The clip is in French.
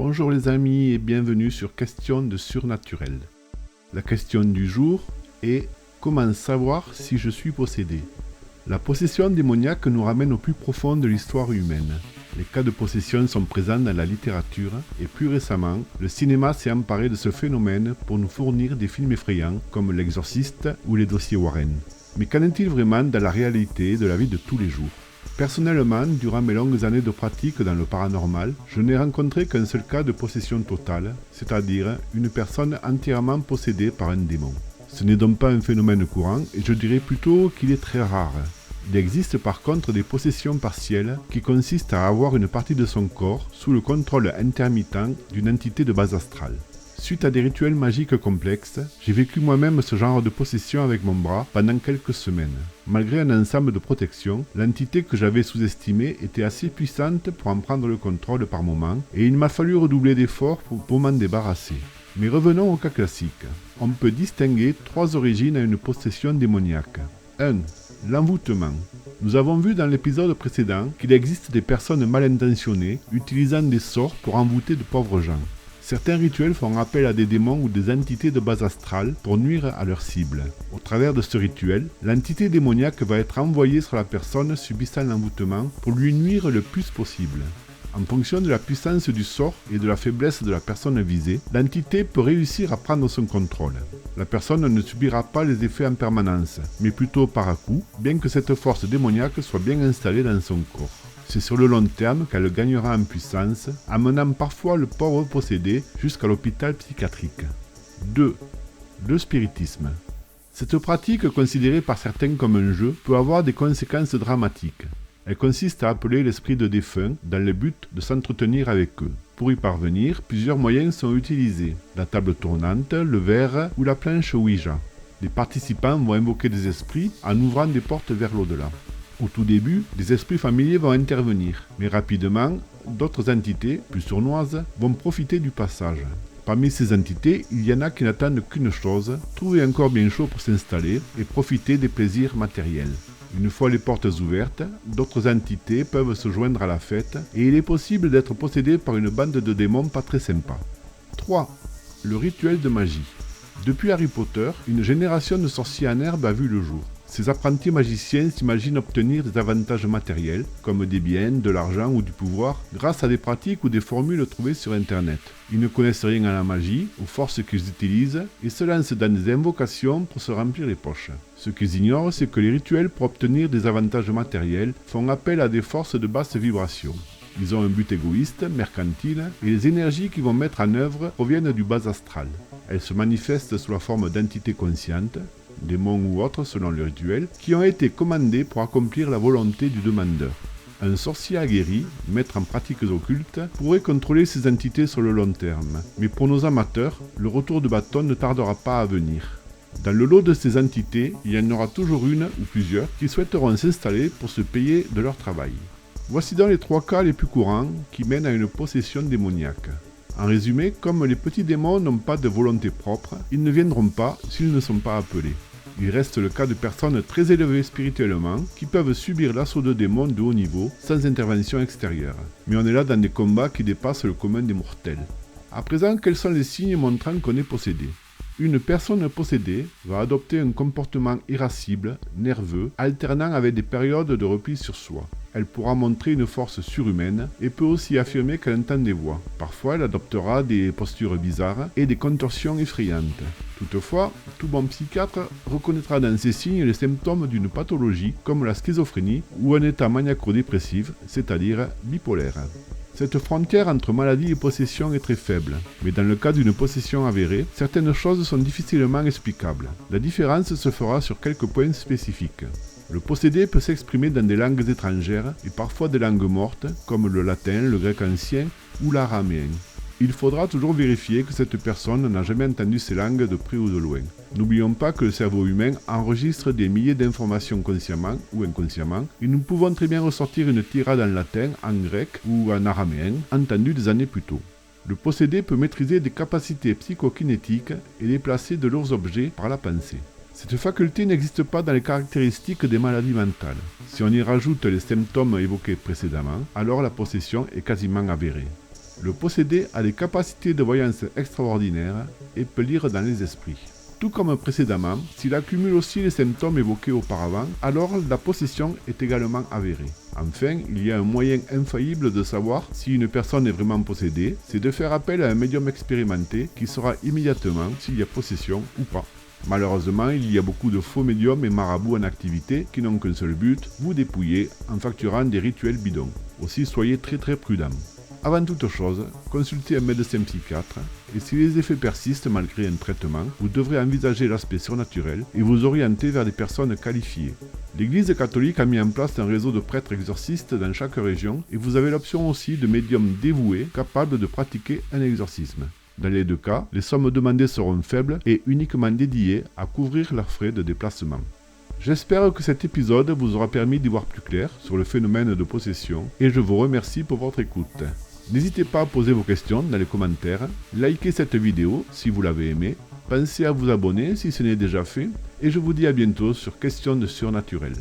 Bonjour les amis et bienvenue sur Question de surnaturel. La question du jour est comment savoir si je suis possédé? La possession démoniaque nous ramène au plus profond de l'histoire humaine. Les cas de possession sont présents dans la littérature et plus récemment, le cinéma s'est emparé de ce phénomène pour nous fournir des films effrayants comme L'Exorciste ou les dossiers Warren. Mais qu'en est-il vraiment dans la réalité de la vie de tous les jours? Personnellement, durant mes longues années de pratique dans le paranormal, je n'ai rencontré qu'un seul cas de possession totale, c'est-à-dire une personne entièrement possédée par un démon. Ce n'est donc pas un phénomène courant et je dirais plutôt qu'il est très rare. Il existe par contre des possessions partielles qui consistent à avoir une partie de son corps sous le contrôle intermittent d'une entité de base astrale. Suite à des rituels magiques complexes, j'ai vécu moi-même ce genre de possession avec mon bras pendant quelques semaines. Malgré un ensemble de protections, l'entité que j'avais sous-estimée était assez puissante pour en prendre le contrôle par moments et il m'a fallu redoubler d'efforts pour m'en débarrasser. Mais revenons au cas classique. On peut distinguer 3 origines à une possession démoniaque. 1. L'envoûtement. Nous avons vu dans l'épisode précédent qu'il existe des personnes mal intentionnées utilisant des sorts pour envoûter de pauvres gens. Certains rituels font appel à des démons ou des entités de base astrale pour nuire à leur cible. Au travers de ce rituel, l'entité démoniaque va être envoyée sur la personne subissant l'envoûtement pour lui nuire le plus possible. En fonction de la puissance du sort et de la faiblesse de la personne visée, l'entité peut réussir à prendre son contrôle. La personne ne subira pas les effets en permanence, mais plutôt par à-coups, bien que cette force démoniaque soit bien installée dans son corps. C'est sur le long terme qu'elle gagnera en puissance, amenant parfois le pauvre possédé jusqu'à l'hôpital psychiatrique. 2. Le spiritisme. Cette pratique, considérée par certains comme un jeu, peut avoir des conséquences dramatiques. Elle consiste à appeler l'esprit de défunts dans le but de s'entretenir avec eux. Pour y parvenir, plusieurs moyens sont utilisés. La table tournante, le verre ou la planche Ouija. Les participants vont invoquer des esprits en ouvrant des portes vers l'au-delà. Au tout début, des esprits familiers vont intervenir, mais rapidement, d'autres entités, plus sournoises, vont profiter du passage. Parmi ces entités, il y en a qui n'attendent qu'une chose, trouver un corps bien chaud pour s'installer et profiter des plaisirs matériels. Une fois les portes ouvertes, d'autres entités peuvent se joindre à la fête et il est possible d'être possédé par une bande de démons pas très sympa. 3. Le rituel de magie. Depuis Harry Potter, une génération de sorciers en herbe a vu le jour. Ces apprentis magiciens s'imaginent obtenir des avantages matériels, comme des biens, de l'argent ou du pouvoir, grâce à des pratiques ou des formules trouvées sur Internet. Ils ne connaissent rien à la magie, aux forces qu'ils utilisent, et se lancent dans des invocations pour se remplir les poches. Ce qu'ils ignorent, c'est que les rituels pour obtenir des avantages matériels font appel à des forces de basse vibration. Ils ont un but égoïste, mercantile, et les énergies qu'ils vont mettre en œuvre proviennent du bas astral. Elles se manifestent sous la forme d'entités conscientes, démons ou autres selon le rituel, qui ont été commandés pour accomplir la volonté du demandeur. Un sorcier aguerri, maître en pratiques occultes, pourrait contrôler ces entités sur le long terme. Mais pour nos amateurs, le retour de bâton ne tardera pas à venir. Dans le lot de ces entités, il y en aura toujours une ou plusieurs qui souhaiteront s'installer pour se payer de leur travail. Voici donc les 3 cas les plus courants qui mènent à une possession démoniaque. En résumé, comme les petits démons n'ont pas de volonté propre, ils ne viendront pas s'ils ne sont pas appelés. Il reste le cas de personnes très élevées spirituellement qui peuvent subir l'assaut de démons de haut niveau sans intervention extérieure. Mais on est là dans des combats qui dépassent le commun des mortels. À présent, quels sont les signes montrant qu'on est possédé? Une personne possédée va adopter un comportement irascible, nerveux, alternant avec des périodes de repli sur soi. Elle pourra montrer une force surhumaine et peut aussi affirmer qu'elle entend des voix. Parfois, elle adoptera des postures bizarres et des contorsions effrayantes. Toutefois, tout bon psychiatre reconnaîtra dans ces signes les symptômes d'une pathologie comme la schizophrénie ou un état maniaco-dépressif, c'est-à-dire bipolaire. Cette frontière entre maladie et possession est très faible, mais dans le cas d'une possession avérée, certaines choses sont difficilement explicables. La différence se fera sur quelques points spécifiques. Le possédé peut s'exprimer dans des langues étrangères et parfois des langues mortes, comme le latin, le grec ancien ou l'araméen. Il faudra toujours vérifier que cette personne n'a jamais entendu ces langues de près ou de loin. N'oublions pas que le cerveau humain enregistre des milliers d'informations consciemment ou inconsciemment, et nous pouvons très bien ressortir une tirade en latin, en grec ou en araméen, entendue des années plus tôt. Le possédé peut maîtriser des capacités psychokinétiques et déplacer de lourds objets par la pensée. Cette faculté n'existe pas dans les caractéristiques des maladies mentales. Si on y rajoute les symptômes évoqués précédemment, alors la possession est quasiment avérée. Le possédé a des capacités de voyance extraordinaires et peut lire dans les esprits. Tout comme précédemment, s'il accumule aussi les symptômes évoqués auparavant, alors la possession est également avérée. Enfin, il y a un moyen infaillible de savoir si une personne est vraiment possédée, c'est de faire appel à un médium expérimenté qui saura immédiatement s'il y a possession ou pas. Malheureusement, il y a beaucoup de faux médiums et marabouts en activité qui n'ont qu'un seul but, vous dépouiller en facturant des rituels bidons. Aussi, soyez très prudents. Avant toute chose, consultez un médecin psychiatre et si les effets persistent malgré un traitement, vous devrez envisager l'aspect surnaturel et vous orienter vers des personnes qualifiées. L'Église catholique a mis en place un réseau de prêtres exorcistes dans chaque région et vous avez l'option aussi de médiums dévoués capables de pratiquer un exorcisme. Dans les deux cas, les sommes demandées seront faibles et uniquement dédiées à couvrir leurs frais de déplacement. J'espère que cet épisode vous aura permis d'y voir plus clair sur le phénomène de possession et je vous remercie pour votre écoute. N'hésitez pas à poser vos questions dans les commentaires, likez cette vidéo si vous l'avez aimée, pensez à vous abonner si ce n'est déjà fait et je vous dis à bientôt sur Questions de Surnaturel.